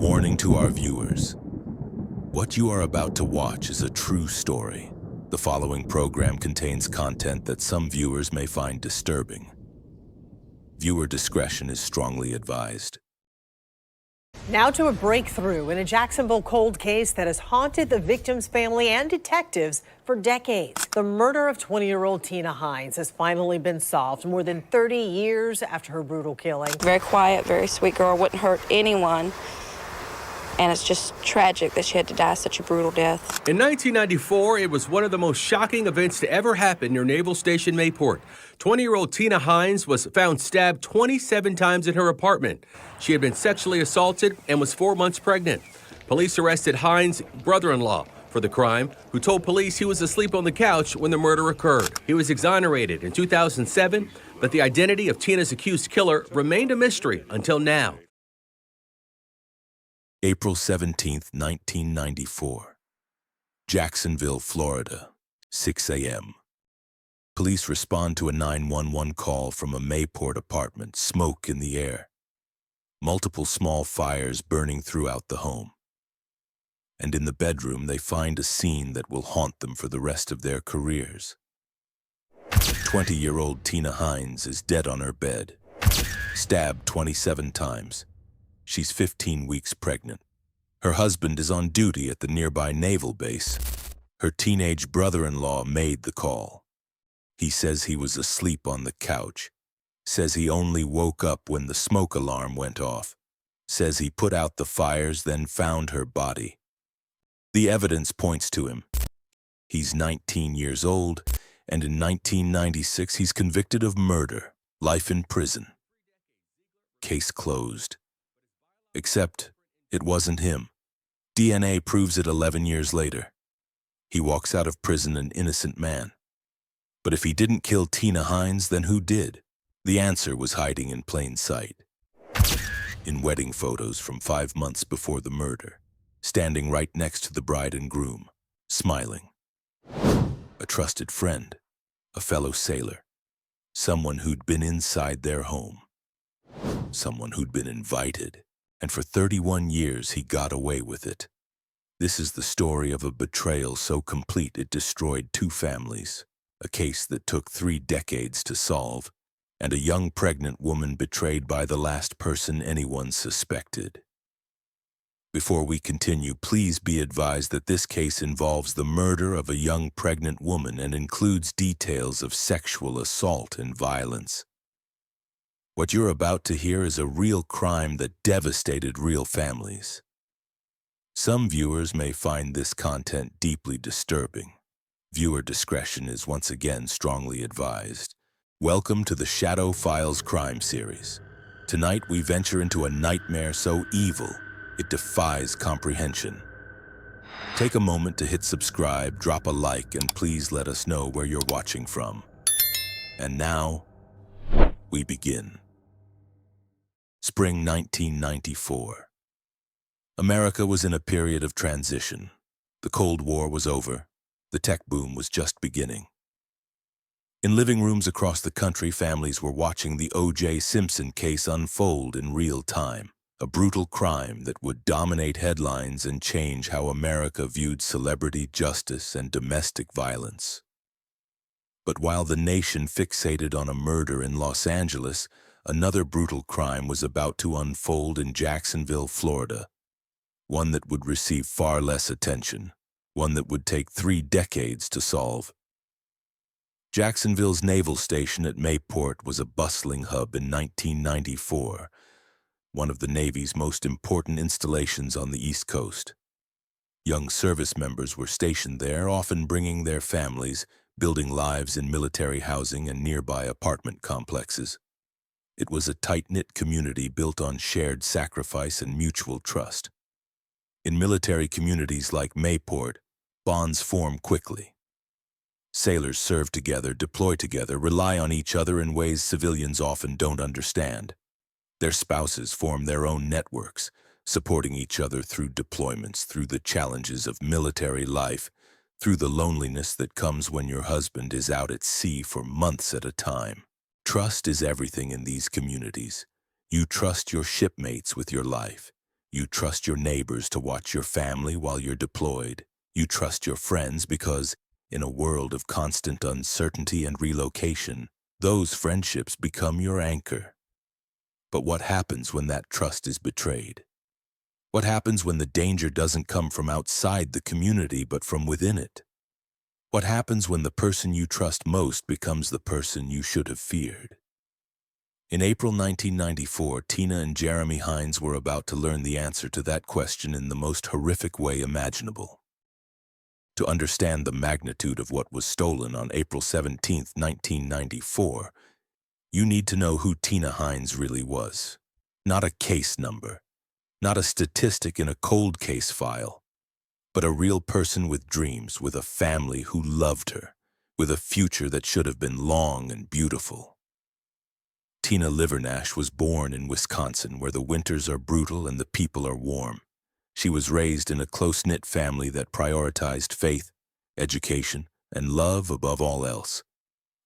warning to our viewers. What you are about to watch is a true story. The following program contains content that some viewers may find disturbing. Viewer discretion is strongly advised. Now to a breakthrough in a Jacksonville cold case that has haunted the victim's family and detectives for decades. The murder of 20-year-old Tina Hines has finally been solved more than 30 years after her brutal killing. Very quiet, very sweet girl, wouldn't hurt anyone. And it's just tragic that she had to die such a brutal death. In 1994, it was one of the most shocking events to ever happen near Naval Station Mayport. 20-year-old Tina Hines was found stabbed 27 times in her apartment. She had been sexually assaulted and was 4 months pregnant. Police arrested Hines' brother-in-law for the crime, who told police he was asleep on the couch when the murder occurred. He was exonerated in 2007, but the identity of Tina's accused killer remained a mystery until now. April 17, 1994. Jacksonville, Florida, 6 a.m. Police respond to a 911 call from a Mayport apartment, smoke in the air. Multiple small fires burning throughout the home. And in the bedroom, they find a scene that will haunt them for the rest of their careers. 20-year-old Tina Hines is dead on her bed, stabbed 27 times. She's 15 weeks pregnant. Her husband is on duty at the nearby naval base. Her teenage brother-in-law made the call. He says he was asleep on the couch. Says he only woke up when the smoke alarm went off. Says he put out the fires, then found her body. The evidence points to him. He's 19 years old, and in 1996 he's convicted of murder, life in prison. Case closed. Except it wasn't him. DNA proves it 11 years later. He walks out of prison an innocent man. But if he didn't kill Tina Hines, then who did? The answer was hiding in plain sight. In wedding photos from 5 months before the murder, standing right next to the bride and groom, smiling. A trusted friend, a fellow sailor, someone who'd been inside their home, someone who'd been invited. And for 31 years, he got away with it. This is the story of a betrayal so complete it destroyed 2 families, a case that took 3 decades to solve, and a young pregnant woman betrayed by the last person anyone suspected. Before we continue, please be advised that this case involves the murder of a young pregnant woman and includes details of sexual assault and violence. What you're about to hear is a real crime that devastated real families. Some viewers may find this content deeply disturbing. Viewer discretion is once again strongly advised. Welcome to the Shadow Files crime series. Tonight we venture into a nightmare so evil, it defies comprehension. Take a moment to hit subscribe, drop a like, and please let us know where you're watching from. And now, we begin. Spring 1994. America was in a period of transition. The Cold War was over. The tech boom was just beginning. In living rooms across the country, families were watching the O.J. Simpson case unfold in real time, a brutal crime that would dominate headlines and change how America viewed celebrity justice and domestic violence. But while the nation fixated on a murder in Los Angeles, another brutal crime was about to unfold in Jacksonville, Florida. One that would receive far less attention, one that would take 3 decades to solve. Jacksonville's naval station at Mayport was a bustling hub in 1994, one of the Navy's most important installations on the East Coast. Young service members were stationed there, often bringing their families, building lives in military housing and nearby apartment complexes. It was a tight-knit community built on shared sacrifice and mutual trust. In military communities like Mayport, bonds form quickly. Sailors serve together, deploy together, rely on each other in ways civilians often don't understand. Their spouses form their own networks, supporting each other through deployments, through the challenges of military life, through the loneliness that comes when your husband is out at sea for months at a time. Trust is everything in these communities. You trust your shipmates with your life. You trust your neighbors to watch your family while you're deployed. You trust your friends because, in a world of constant uncertainty and relocation, those friendships become your anchor. But what happens when that trust is betrayed? What happens when the danger doesn't come from outside the community but from within it? What happens when the person you trust most becomes the person you should have feared? In April 1994, Tina and Jeremy Heins were about to learn the answer to that question in the most horrific way imaginable. To understand the magnitude of what was stolen on April 17, 1994, you need to know who Tina Hines really was. Not a case number, not a statistic in a cold case file, but a real person with dreams, with a family who loved her, with a future that should have been long and beautiful. Tina Livernash was born in Wisconsin, where the winters are brutal and the people are warm. She was raised in a close-knit family that prioritized faith, education, and love above all else.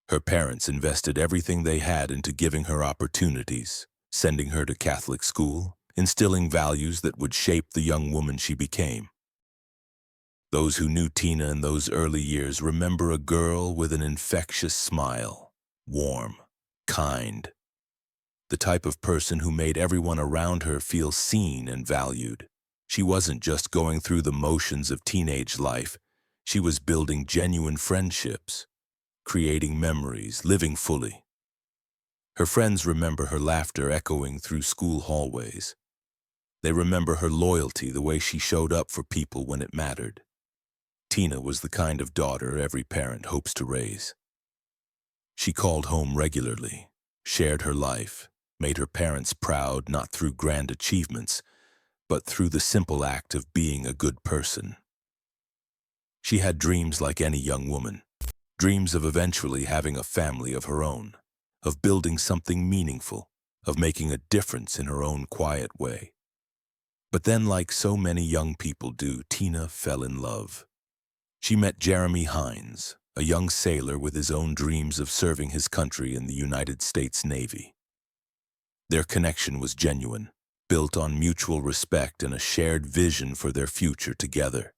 Her parents invested everything they had into giving her opportunities, sending her to Catholic school, instilling values that would shape the young woman she became. Those who knew Tina in those early years remember a girl with an infectious smile, warm, kind, the type of person who made everyone around her feel seen and valued. She wasn't just going through the motions of teenage life. She was building genuine friendships, creating memories, living fully. Her friends remember her laughter echoing through school hallways. They remember her loyalty, the way she showed up for people when it mattered. Tina was the kind of daughter every parent hopes to raise. She called home regularly, shared her life, made her parents proud not through grand achievements, but through the simple act of being a good person. She had dreams like any young woman, dreams of eventually having a family of her own, of building something meaningful, of making a difference in her own quiet way. But then, like so many young people do, Tina fell in love. She met Jeremy Hines, a young sailor with his own dreams of serving his country in the United States Navy. Their connection was genuine, built on mutual respect and a shared vision for their future together.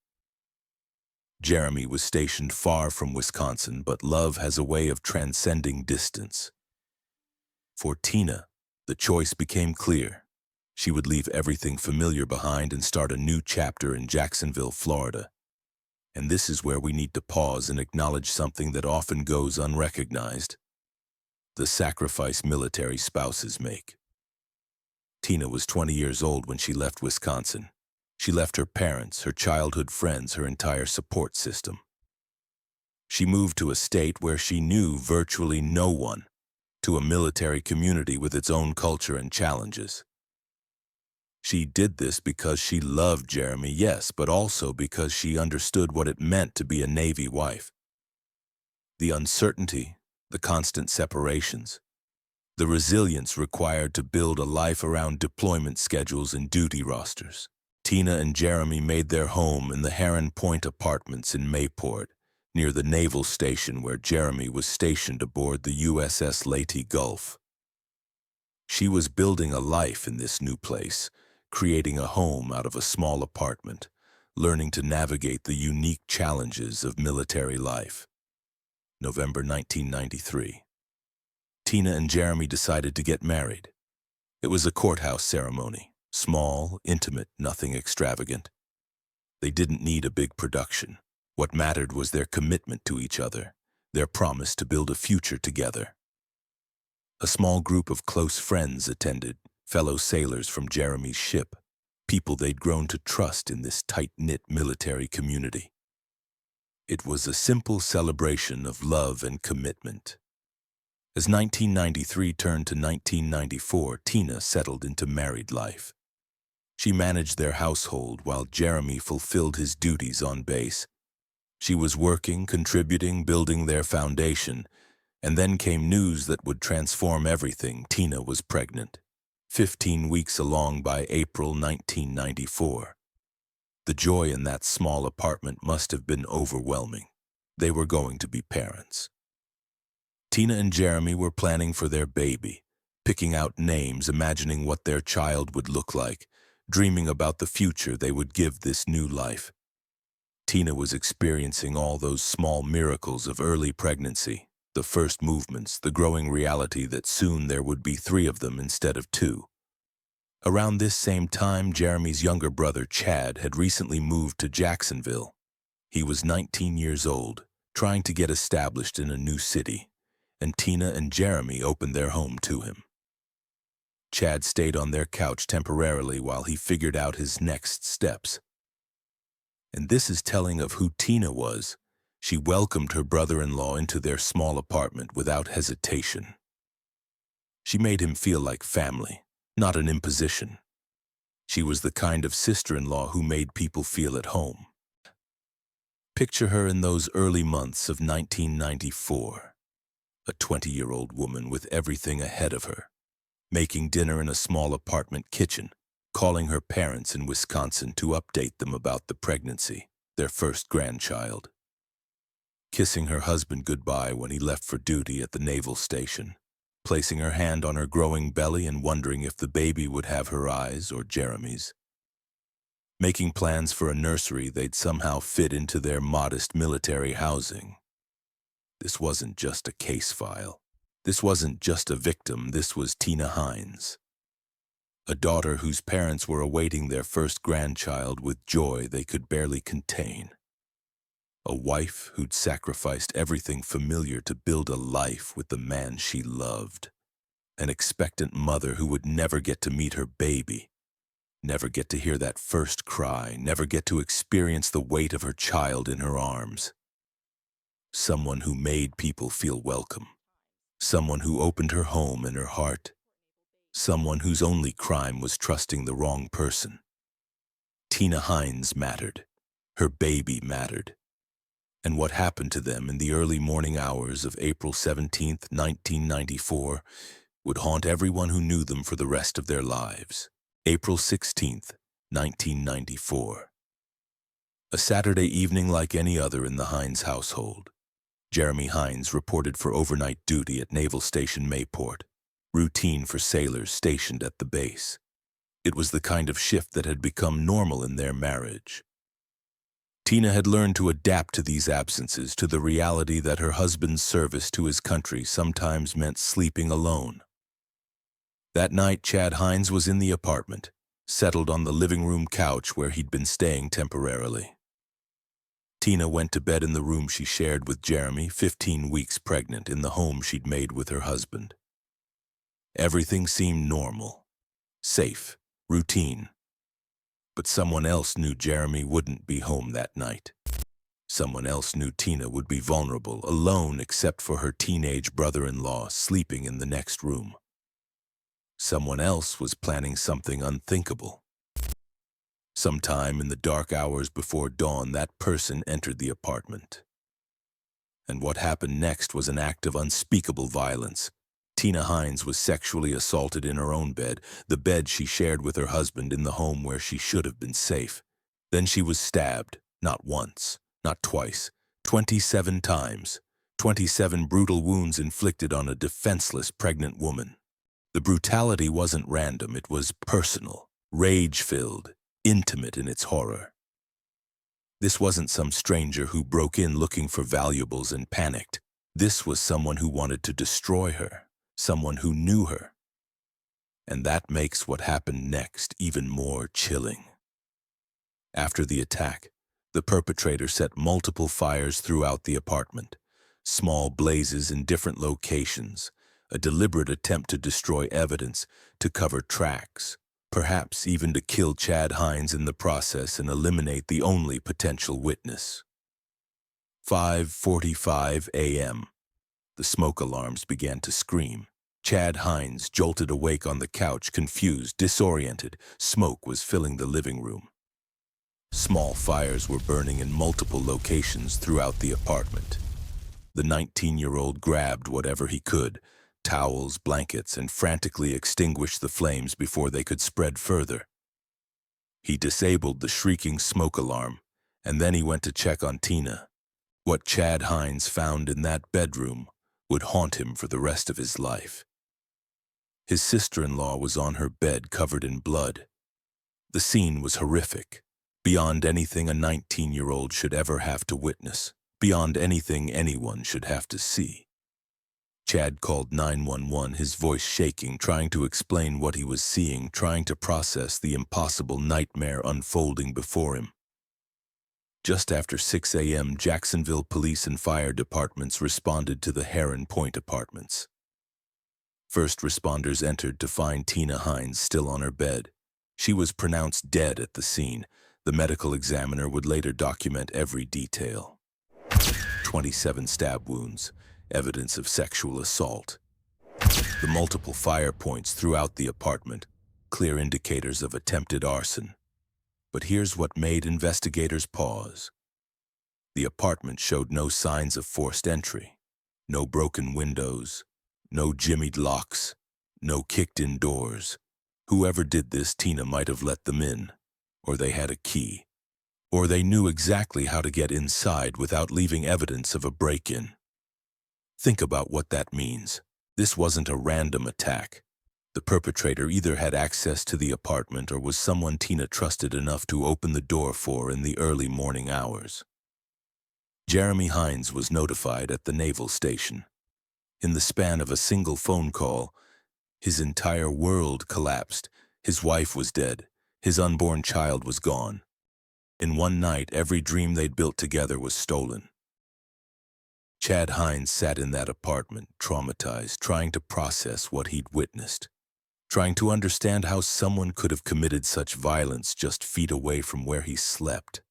Jeremy was stationed far from Wisconsin, but love has a way of transcending distance. For Tina, the choice became clear. She would leave everything familiar behind and start a new chapter in Jacksonville, Florida. And this is where we need to pause and acknowledge something that often goes unrecognized: the sacrifice military spouses make. Tina was 20 years old when she left Wisconsin. She left her parents, her childhood friends, her entire support system. She moved to a state where she knew virtually no one, to a military community with its own culture and challenges. She did this because she loved Jeremy, yes, but also because she understood what it meant to be a Navy wife. The uncertainty, the constant separations, the resilience required to build a life around deployment schedules and duty rosters. Tina and Jeremy made their home in the Heron Point Apartments in Mayport, near the naval station where Jeremy was stationed aboard the USS Leyte Gulf. She was building a life in this new place, creating a home out of a small apartment, learning to navigate the unique challenges of military life. November 1993. Tina and Jeremy decided to get married. It was a courthouse ceremony, small, intimate, nothing extravagant. They didn't need a big production. What mattered was their commitment to each other, their promise to build a future together. A small group of close friends attended, fellow sailors from Jeremy's ship, people they'd grown to trust in this tight-knit military community. It was a simple celebration of love and commitment. As 1993 turned to 1994, Tina settled into married life. She managed their household while Jeremy fulfilled his duties on base. She was working, contributing, building their foundation, and then came news that would transform everything. Tina was pregnant, 15 weeks along by April 1994. The joy in that small apartment must have been overwhelming. They were going to be parents. Tina and Jeremy were planning for their baby, picking out names, imagining what their child would look like, dreaming about the future they would give this new life. Tina was experiencing all those small miracles of early pregnancy, the first movements, the growing reality that soon there would be 3 of them instead of 2. Around this same time, Jeremy's younger brother, Chad, had recently moved to Jacksonville. He was 19 years old, trying to get established in a new city, and Tina and Jeremy opened their home to him. Chad stayed on their couch temporarily while he figured out his next steps. And this is telling of who Tina was. She welcomed her brother-in-law into their small apartment without hesitation. She made him feel like family, not an imposition. She was the kind of sister-in-law who made people feel at home. Picture her in those early months of 1994, a 20-year-old woman with everything ahead of her, making dinner in a small apartment kitchen, calling her parents in Wisconsin to update them about the pregnancy, their first grandchild, kissing her husband goodbye when he left for duty at the naval station, placing her hand on her growing belly and wondering if the baby would have her eyes or Jeremy's, making plans for a nursery they'd somehow fit into their modest military housing. This wasn't just a case file. This wasn't just a victim. This was Tina Hines, a daughter whose parents were awaiting their first grandchild with joy they could barely contain. A wife who'd sacrificed everything familiar to build a life with the man she loved. An expectant mother who would never get to meet her baby, never get to hear that first cry, never get to experience the weight of her child in her arms. Someone who made people feel welcome. Someone who opened her home and her heart. Someone whose only crime was trusting the wrong person. Tina Hines mattered. Her baby mattered. And what happened to them in the early morning hours of April 17, 1994, would haunt everyone who knew them for the rest of their lives. April 16, 1994. A Saturday evening like any other in the Hines household. Jeremy Hines reported for overnight duty at Naval Station Mayport, routine for sailors stationed at the base. It was the kind of shift that had become normal in their marriage. Tina had learned to adapt to these absences, to the reality that her husband's service to his country sometimes meant sleeping alone. That night, Chad Hines was in the apartment, settled on the living room couch where he'd been staying temporarily. Tina went to bed in the room she shared with Jeremy, 15 weeks pregnant, in the home she'd made with her husband. Everything seemed normal, safe, routine. But someone else knew Jeremy wouldn't be home that night. Someone else knew Tina would be vulnerable, alone except for her teenage brother-in-law sleeping in the next room. Someone else was planning something unthinkable. Sometime in the dark hours before dawn, that person entered the apartment. And what happened next was an act of unspeakable violence. Tina Hines was sexually assaulted in her own bed, the bed she shared with her husband in the home where she should have been safe. Then she was stabbed, not once, not twice, 27 times. 27 brutal wounds inflicted on a defenseless pregnant woman. The brutality wasn't random, it was personal, rage-filled, intimate in its horror. This wasn't some stranger who broke in looking for valuables and panicked. This was someone who wanted to destroy her, someone who knew her. And that makes what happened next even more chilling. After the attack, the perpetrator set multiple fires throughout the apartment, small blazes in different locations, a deliberate attempt to destroy evidence, to cover tracks, perhaps even to kill Chad Hines in the process and eliminate the only potential witness. 5:45 a.m. The smoke alarms began to scream. Chad Hines jolted awake on the couch, confused, disoriented. Smoke was filling the living room. Small fires were burning in multiple locations throughout the apartment. The 19-year-old grabbed whatever he could, towels, blankets, and frantically extinguished the flames before they could spread further. He disabled the shrieking smoke alarm, and then he went to check on Tina. What Chad Hines found in that bedroom would haunt him for the rest of his life. His sister-in-law was on her bed covered in blood. The scene was horrific, beyond anything a 19-year-old should ever have to witness, beyond anything anyone should have to see. Chad called 911, his voice shaking, trying to explain what he was seeing, trying to process the impossible nightmare unfolding before him. Just after 6 a.m., Jacksonville police and fire departments responded to the Heron Point apartments. First responders entered to find Tina Hines still on her bed. She was pronounced dead at the scene. The medical examiner would later document every detail. 27 stab wounds, evidence of sexual assault. The multiple fire points throughout the apartment, clear indicators of attempted arson. But here's what made investigators pause. The apartment showed no signs of forced entry, no broken windows, no jimmied locks, no kicked-in doors. Whoever did this, Tina might have let them in, or they had a key, or they knew exactly how to get inside without leaving evidence of a break-in. Think about what that means. This wasn't a random attack. The perpetrator either had access to the apartment or was someone Tina trusted enough to open the door for in the early morning hours. Jeremy Heins was notified at the naval station. In the span of a single phone call, his entire world collapsed. His wife was dead. His unborn child was gone. In one night, every dream they'd built together was stolen. Chad Hines sat in that apartment, traumatized, trying to process what he'd witnessed, trying to understand how someone could have committed such violence just feet away from where he slept,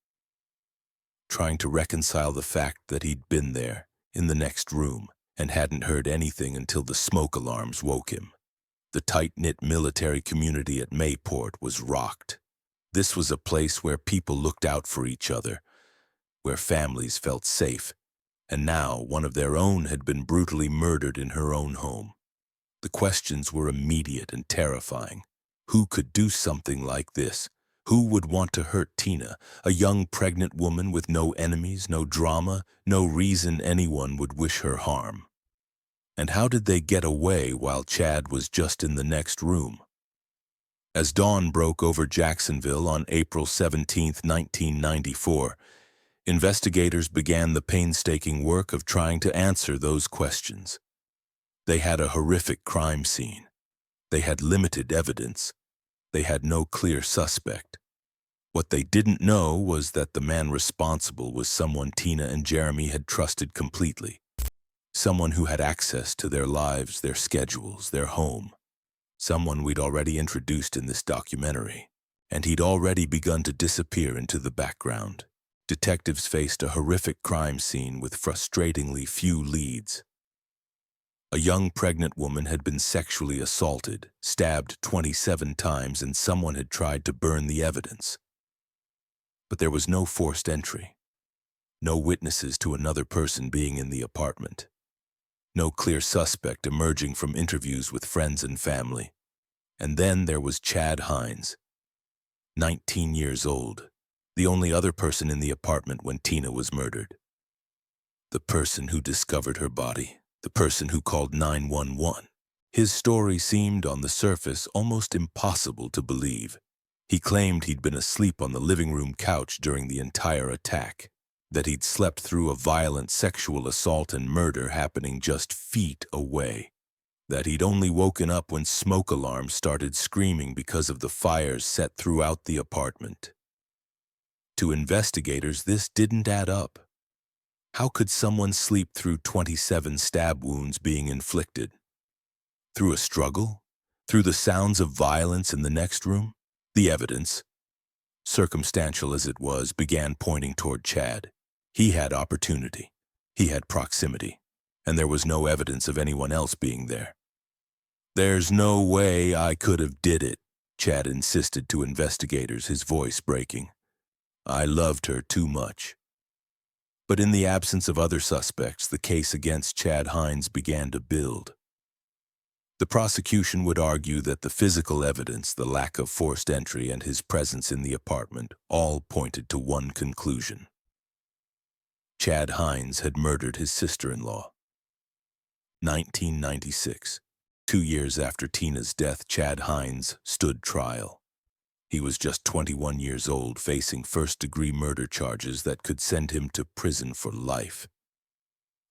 trying to reconcile the fact that he'd been there, in the next room, and hadn't heard anything until the smoke alarms woke him. The tight-knit military community at Mayport was rocked. This was a place where people looked out for each other, where families felt safe, and now one of their own had been brutally murdered in her own home. The questions were immediate and terrifying. Who could do something like this? Who would want to hurt Tina, a young pregnant woman with no enemies, no drama, no reason anyone would wish her harm? And how did they get away while Chad was just in the next room? As dawn broke over Jacksonville on April 17, 1994, investigators began the painstaking work of trying to answer those questions. They had a horrific crime scene. They had limited evidence. They had no clear suspect. What they didn't know was that the man responsible was someone Tina and Jeremy had trusted completely. Someone who had access to their lives, their schedules, their home. Someone we'd already introduced in this documentary. And he'd already begun to disappear into the background. Detectives faced a horrific crime scene with frustratingly few leads. A young pregnant woman had been sexually assaulted, stabbed 27 times, and someone had tried to burn the evidence. But there was no forced entry. No witnesses to another person being in the apartment. No clear suspect emerging from interviews with friends and family. And then there was Chad Hines, 19 years old, the only other person in the apartment when Tina was murdered. The person who discovered her body, the person who called 911. His story seemed, on the surface, almost impossible to believe. He claimed he'd been asleep on the living room couch during the entire attack, that he'd slept through a violent sexual assault and murder happening just feet away, that he'd only woken up when smoke alarms started screaming because of the fires set throughout the apartment. To investigators, this didn't add up. How could someone sleep through 27 stab wounds being inflicted? Through a struggle? Through the sounds of violence in the next room? The evidence, circumstantial as it was, began pointing toward Chad. He had opportunity. He had proximity. And there was no evidence of anyone else being there. "There's no way I could have did it," Chad insisted to investigators, his voice breaking. "I loved her too much." But in the absence of other suspects, the case against Chad Hines began to build. The prosecution would argue that the physical evidence, the lack of forced entry, and his presence in the apartment all pointed to one conclusion. Chad Hines had murdered his sister-in-law. 1996, 2 years after Tina's death, Chad Hines stood trial. He was just 21 years old, facing first-degree murder charges that could send him to prison for life.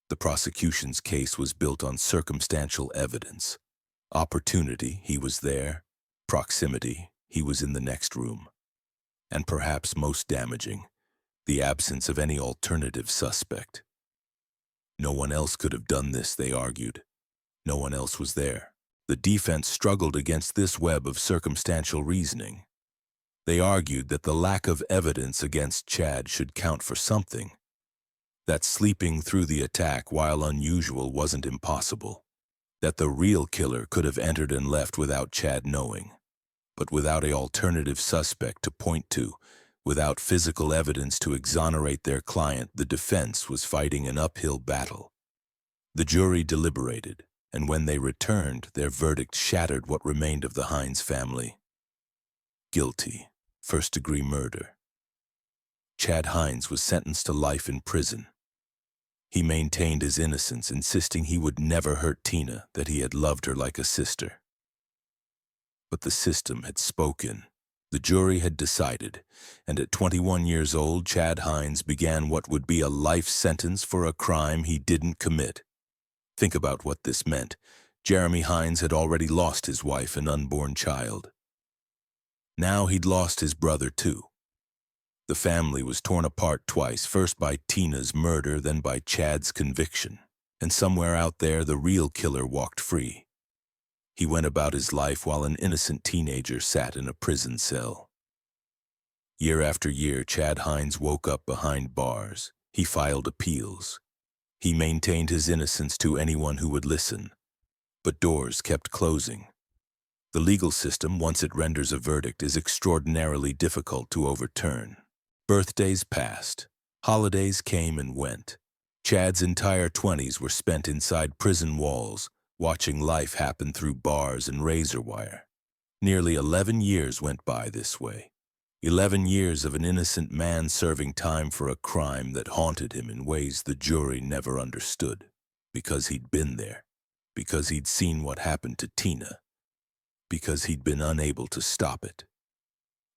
The prosecution's case was built on circumstantial evidence. Opportunity, he was there. Proximity, he was in the next room. And perhaps most damaging, the absence of any alternative suspect. No one else could have done this, they argued. No one else was there. The defense struggled against this web of circumstantial reasoning. They argued that the lack of evidence against Chad should count for something, that sleeping through the attack while unusual wasn't impossible, that the real killer could have entered and left without Chad knowing. But without an alternative suspect to point to, without physical evidence to exonerate their client, the defense was fighting an uphill battle. The jury deliberated, and when they returned, their verdict shattered what remained of the Heins family. Guilty, first-degree murder. Chad Heins was sentenced to life in prison. He maintained his innocence, insisting he would never hurt Tina, that he had loved her like a sister. But the system had spoken. The jury had decided, and at 21 years old, Chad Heins began what would be a life sentence for a crime he didn't commit. Think about what this meant. Jeremy Heins had already lost his wife and unborn child. Now he'd lost his brother too. The family was torn apart twice, first by Tina's murder, then by Chad's conviction. And somewhere out there, the real killer walked free. He went about his life while an innocent teenager sat in a prison cell. Year after year, Chad Heins woke up behind bars. He filed appeals. He maintained his innocence to anyone who would listen. But doors kept closing. The legal system, once it renders a verdict, is extraordinarily difficult to overturn. Birthdays passed. Holidays came and went. Chad's entire 20s were spent inside prison walls, watching life happen through bars and razor wire. Nearly 11 years went by this way. 11 years of an innocent man serving time for a crime that haunted him in ways the jury never understood. Because he'd been there. Because he'd seen what happened to Tina. Because he'd been unable to stop it.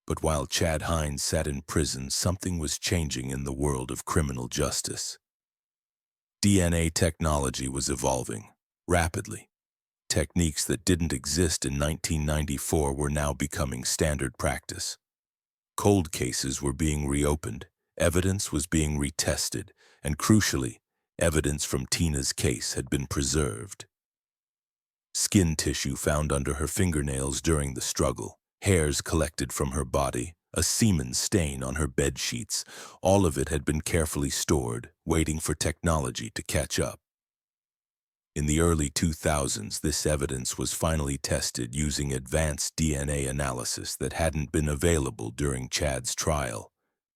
But while Chad Heins sat in prison, something was changing in the world of criminal justice. DNA technology was evolving, rapidly. Techniques that didn't exist in 1994 were now becoming standard practice. Cold cases were being reopened, evidence was being retested, and crucially, evidence from Tina's case had been preserved. Skin tissue found under her fingernails during the struggle, hairs collected from her body, a semen stain on her bed sheets, all of it had been carefully stored, waiting for technology to catch up. In the early 2000s, this evidence was finally tested using advanced DNA analysis that hadn't been available during Chad's trial.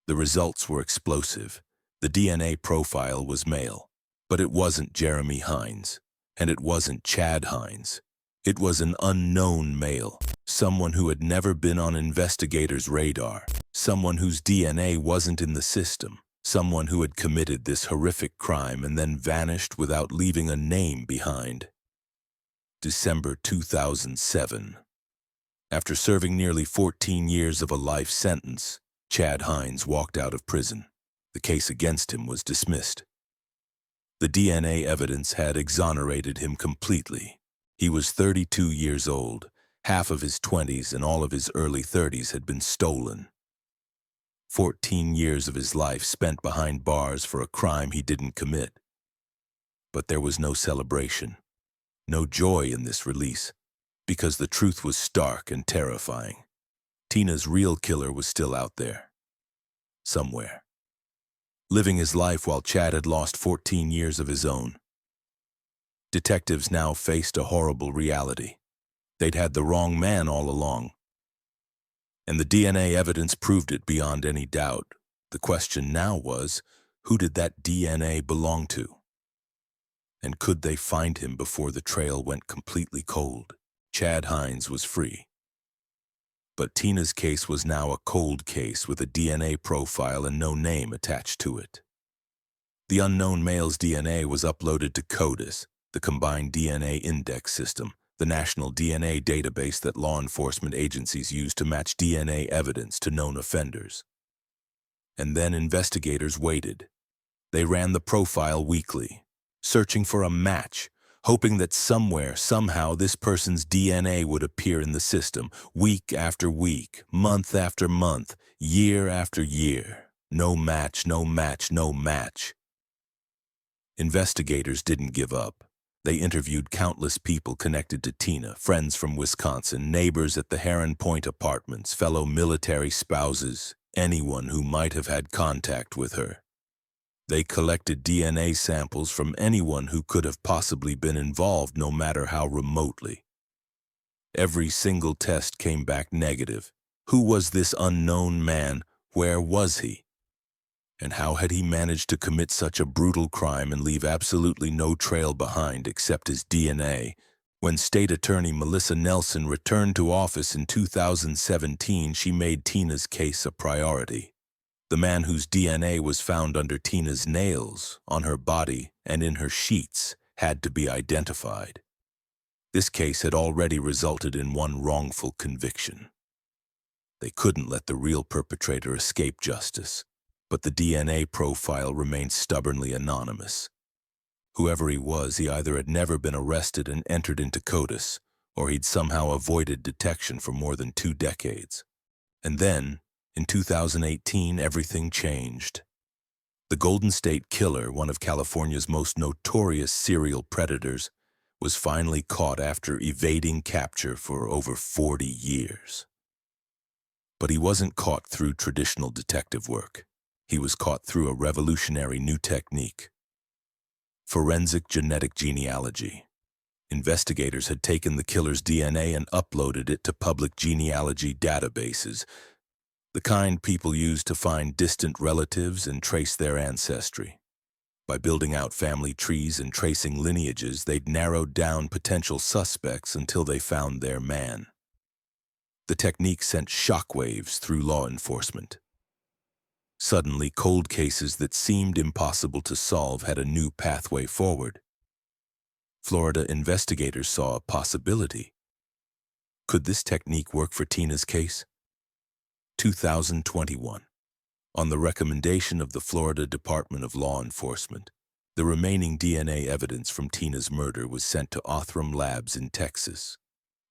The results were explosive. The DNA profile was male, but it wasn't Jeremy Heins, and it wasn't Chad Heins. It was an unknown male, someone who had never been on investigators' radar, someone whose DNA wasn't in the system, someone who had committed this horrific crime and then vanished without leaving a name behind. December 2007. After serving nearly 14 years of a life sentence, Chad Heins walked out of prison. The case against him was dismissed. The DNA evidence had exonerated him completely. He was 32 years old. Half of his 20s and all of his early 30s had been stolen. 14 years of his life spent behind bars for a crime he didn't commit. But there was no celebration, no joy in this release, because the truth was stark and terrifying. Tina's real killer was still out there, somewhere, living his life while Chad had lost 14 years of his own. Detectives now faced a horrible reality. They'd had the wrong man all along. And the DNA evidence proved it beyond any doubt. The question now was, who did that DNA belong to? And could they find him before the trail went completely cold? Chad Heins was free. But Tina's case was now a cold case with a DNA profile and no name attached to it. The unknown male's DNA was uploaded to CODIS, the Combined DNA Index System, the national DNA database that law enforcement agencies use to match DNA evidence to known offenders. And then investigators waited. They ran the profile weekly, searching for a match, hoping that somewhere, somehow, this person's DNA would appear in the system, week after week, month after month, year after year. No match, no match, no match. Investigators didn't give up. They interviewed countless people connected to Tina, friends from Wisconsin, neighbors at the Heron Point apartments, fellow military spouses, anyone who might have had contact with her. They collected DNA samples from anyone who could have possibly been involved, no matter how remotely. Every single test came back negative. Who was this unknown man? Where was he? And how had he managed to commit such a brutal crime and leave absolutely no trail behind except his DNA? When State Attorney Melissa Nelson returned to office in 2017, she made Tina's case a priority. The man whose DNA was found under Tina's nails, on her body, and in her sheets had to be identified. This case had already resulted in one wrongful conviction. They couldn't let the real perpetrator escape justice, but the DNA profile remained stubbornly anonymous. Whoever he was, he either had never been arrested and entered into CODIS, or he'd somehow avoided detection for more than 2 decades. And then, in 2018, everything changed. The Golden State Killer, one of California's most notorious serial predators, was finally caught after evading capture for over 40 years. But he wasn't caught through traditional detective work. He was caught through a revolutionary new technique: forensic genetic genealogy. Investigators had taken the killer's DNA and uploaded it to public genealogy databases, the kind people use to find distant relatives and trace their ancestry. By building out family trees and tracing lineages, they'd narrowed down potential suspects until they found their man. The technique sent shockwaves through law enforcement. Suddenly, cold cases that seemed impossible to solve had a new pathway forward. Florida investigators saw a possibility. Could this technique work for Tina's case? 2021. On the recommendation of the Florida Department of Law Enforcement, the remaining DNA evidence from Tina's murder was sent to Othram Labs in Texas,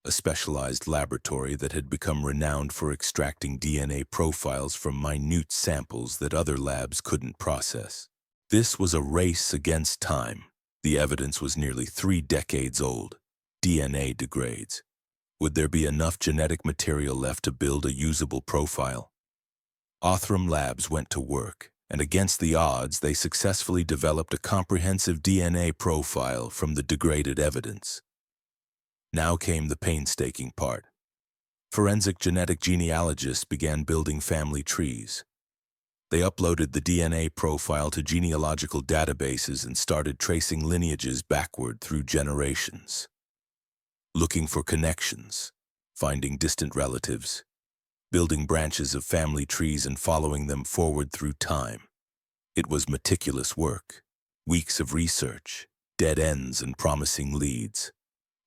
a specialized laboratory that had become renowned for extracting DNA profiles from minute samples that other labs couldn't process. This was a race against time. The evidence was nearly 3 decades old. DNA degrades. Would there be enough genetic material left to build a usable profile? Othram Labs went to work, and against the odds, they successfully developed a comprehensive DNA profile from the degraded evidence. Now came the painstaking part. Forensic genetic genealogists began building family trees. They uploaded the DNA profile to genealogical databases and started tracing lineages backward through generations, looking for connections, finding distant relatives, building branches of family trees and following them forward through time. It was meticulous work, weeks of research, dead ends and promising leads,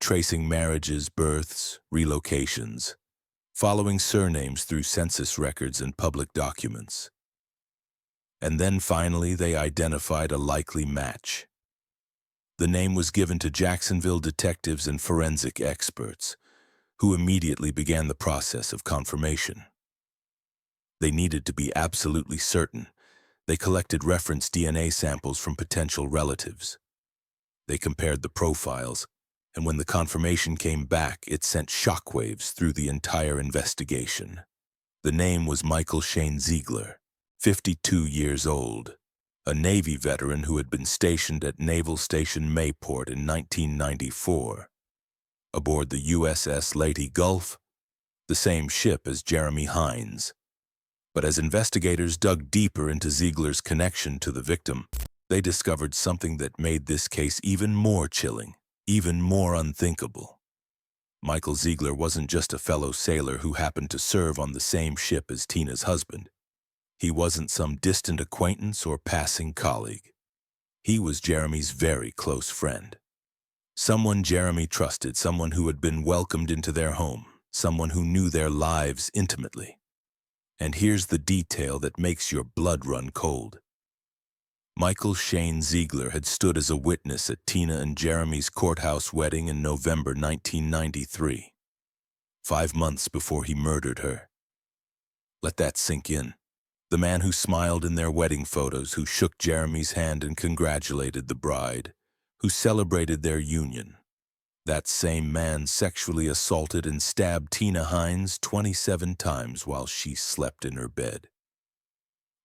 tracing marriages, births, relocations, following surnames through census records and public documents. And then finally they identified a likely match. The name was given to Jacksonville detectives and forensic experts, who immediately began the process of confirmation. They needed to be absolutely certain. They collected reference DNA samples from potential relatives. They compared the profiles, and when the confirmation came back, it sent shockwaves through the entire investigation. The name was Michael Shane Ziegler, 52 years old, a Navy veteran who had been stationed at Naval Station Mayport in 1994. Aboard the USS Leyte Gulf, the same ship as Jeremy Heins. But as investigators dug deeper into Ziegler's connection to the victim, they discovered something that made this case even more chilling, even more unthinkable. Michael Ziegler wasn't just a fellow sailor who happened to serve on the same ship as Tina's husband. He wasn't some distant acquaintance or passing colleague. He was Jeremy's very close friend. Someone Jeremy trusted, someone who had been welcomed into their home, someone who knew their lives intimately. And here's the detail that makes your blood run cold. Michael Shane Ziegler had stood as a witness at Tina and Jeremy's courthouse wedding in November 1993, 5 months before he murdered her. Let that sink in. The man who smiled in their wedding photos, who shook Jeremy's hand and congratulated the bride, who celebrated their union. That same man sexually assaulted and stabbed Tina Hines 27 times while she slept in her bed.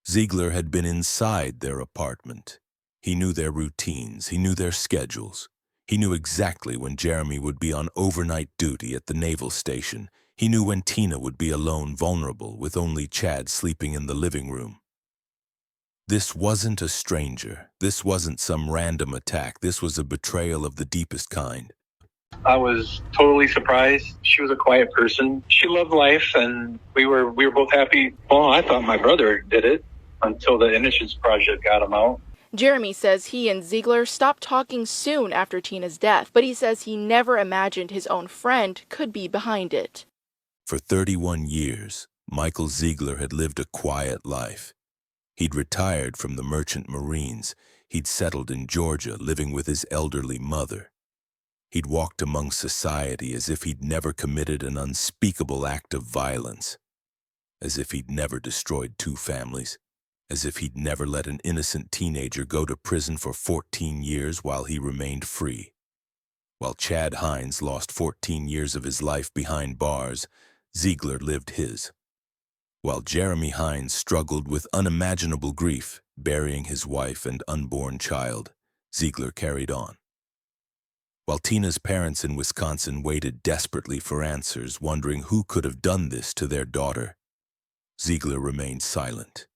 Ziegler had been inside their apartment. He knew their routines, he knew their schedules. He knew exactly when Jeremy would be on overnight duty at the naval station. He knew when Tina would be alone, vulnerable, with only Chad sleeping in the living room. This wasn't a stranger. This wasn't some random attack. This was a betrayal of the deepest kind. I was totally surprised. She was a quiet person. She loved life, and we were both happy. Well, I thought my brother did it until the Innocence Project got him out. Jeremy says he and Ziegler stopped talking soon after Tina's death, but he says he never imagined his own friend could be behind it. For 31 years, Michael Ziegler had lived a quiet life. He'd retired from the Merchant Marines. He'd settled in Georgia, living with his elderly mother. He'd walked among society as if he'd never committed an unspeakable act of violence, as if he'd never destroyed 2 families, as if he'd never let an innocent teenager go to prison for 14 years while he remained free. While Chad Heins lost 14 years of his life behind bars, Ziegler lived his. While Jeremy Hines struggled with unimaginable grief, burying his wife and unborn child, Ziegler carried on. While Tina's parents in Wisconsin waited desperately for answers, wondering who could have done this to their daughter, Ziegler remained silent.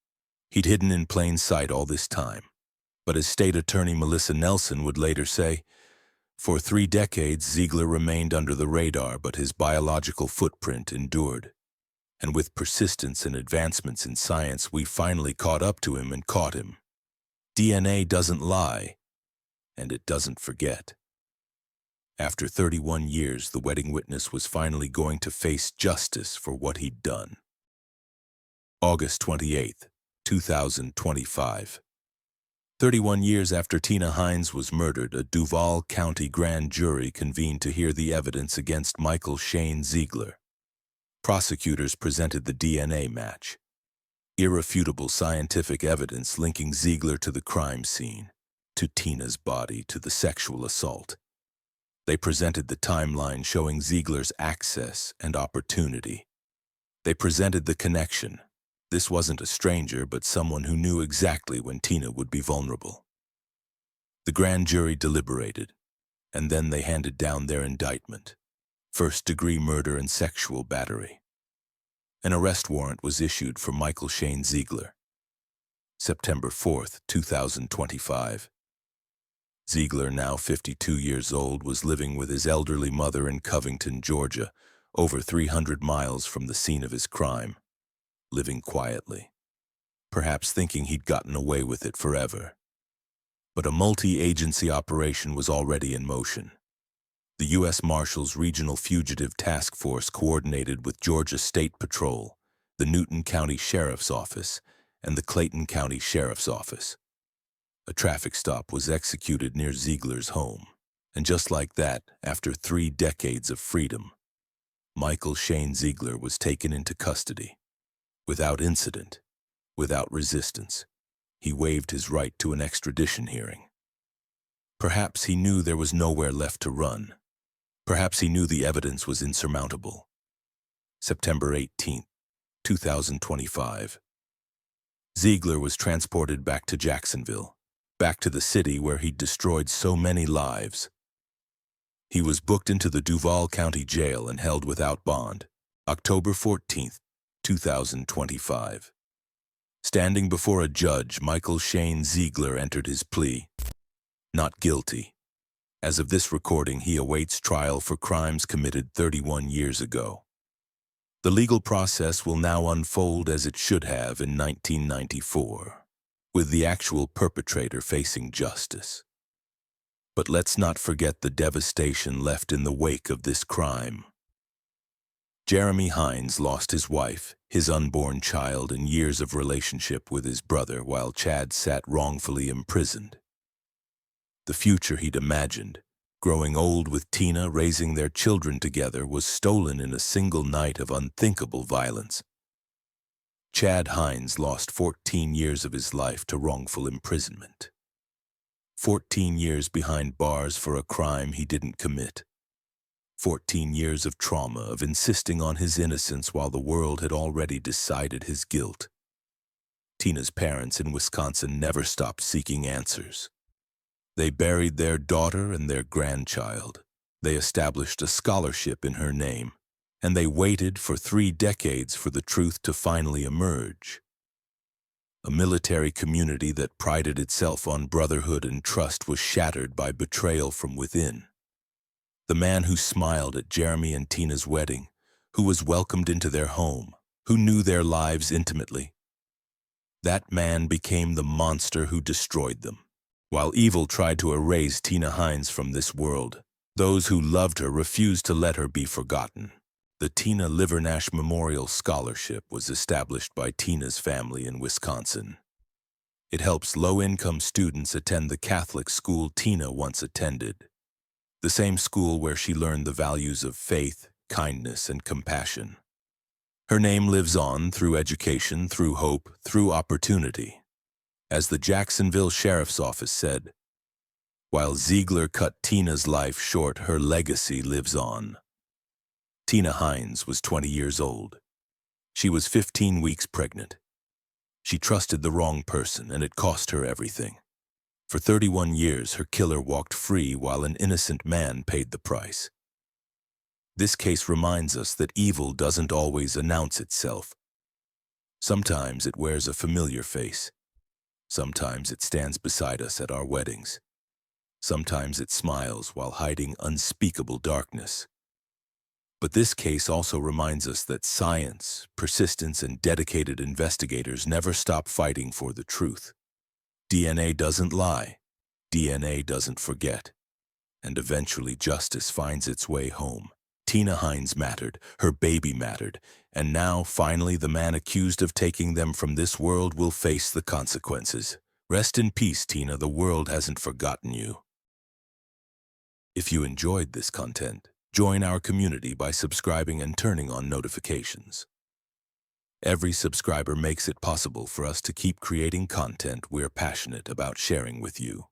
He'd hidden in plain sight all this time. But as State Attorney Melissa Nelson would later say, for 3 decades, Ziegler remained under the radar, but his biological footprint endured. And with persistence and advancements in science, we finally caught up to him and caught him. DNA doesn't lie, and it doesn't forget. After 31 years, the wedding witness was finally going to face justice for what he'd done. August 28, 2025. 31 years after Tina Hines was murdered, a Duval County grand jury convened to hear the evidence against Michael Shane Ziegler. Prosecutors presented the DNA match, irrefutable scientific evidence linking Ziegler to the crime scene, to Tina's body, to the sexual assault. They presented the timeline showing Ziegler's access and opportunity. They presented the connection. This wasn't a stranger, but someone who knew exactly when Tina would be vulnerable. The grand jury deliberated, and then they handed down their indictment: first-degree murder and sexual battery. An arrest warrant was issued for Michael Shane Ziegler. September 4th, 2025. Ziegler, now 52 years old, was living with his elderly mother in Covington, Georgia, over 300 miles from the scene of his crime. Living quietly, perhaps thinking he'd gotten away with it forever. But a multi-agency operation was already in motion. The U.S. Marshals Regional Fugitive Task Force coordinated with Georgia State Patrol, the Newton County Sheriff's Office, and the Clayton County Sheriff's Office. A traffic stop was executed near Ziegler's home, and just like that, after 3 decades of freedom, Michael Shane Ziegler was taken into custody. Without incident, without resistance, he waived his right to an extradition hearing. Perhaps he knew there was nowhere left to run. Perhaps he knew the evidence was insurmountable. September 18, 2025. Ziegler was transported back to Jacksonville, back to the city where he'd destroyed so many lives. He was booked into the Duval County Jail and held without bond, October 14th, 2025. Standing before a judge, Michael Shane Ziegler entered his plea: not guilty. As of this recording, he awaits trial for crimes committed 31 years ago. The legal process will now unfold as it should have in 1994, with the actual perpetrator facing justice. But let's not forget the devastation left in the wake of this crime. Jeremy Heins lost his wife, his unborn child, and years of relationship with his brother while Chad sat wrongfully imprisoned. The future he'd imagined, growing old with Tina, raising their children together, was stolen in a single night of unthinkable violence. Chad Hines lost 14 years of his life to wrongful imprisonment. 14 years behind bars for a crime he didn't commit. 14 years of trauma, of insisting on his innocence while the world had already decided his guilt. Tina's parents in Wisconsin never stopped seeking answers. They buried their daughter and their grandchild. They established a scholarship in her name, and they waited for 3 decades for the truth to finally emerge. A military community that prided itself on brotherhood and trust was shattered by betrayal from within. The man who smiled at Jeremy and Tina's wedding, who was welcomed into their home, who knew their lives intimately. That man became the monster who destroyed them. While evil tried to erase Tina Hines from this world, those who loved her refused to let her be forgotten. The Tina Livernash Memorial Scholarship was established by Tina's family in Wisconsin. It helps low-income students attend the Catholic school Tina once attended, the same school where she learned the values of faith, kindness, and compassion. Her name lives on through education, through hope, through opportunity. As the Jacksonville Sheriff's Office said, while Ziegler cut Tina's life short, her legacy lives on. Tina Hines was 20 years old. She was 15 weeks pregnant. She trusted the wrong person, and it cost her everything. For 31 years, her killer walked free while an innocent man paid the price. This case reminds us that evil doesn't always announce itself. Sometimes it wears a familiar face. Sometimes it stands beside us at our weddings. Sometimes it smiles while hiding unspeakable darkness. But this case also reminds us that science, persistence, and dedicated investigators never stop fighting for the truth. DNA doesn't lie. DNA doesn't forget. And eventually justice finds its way home. Tina Hines mattered, her baby mattered, and now, finally, the man accused of taking them from this world will face the consequences. Rest in peace, Tina, the world hasn't forgotten you. If you enjoyed this content, join our community by subscribing and turning on notifications. Every subscriber makes it possible for us to keep creating content we're passionate about sharing with you.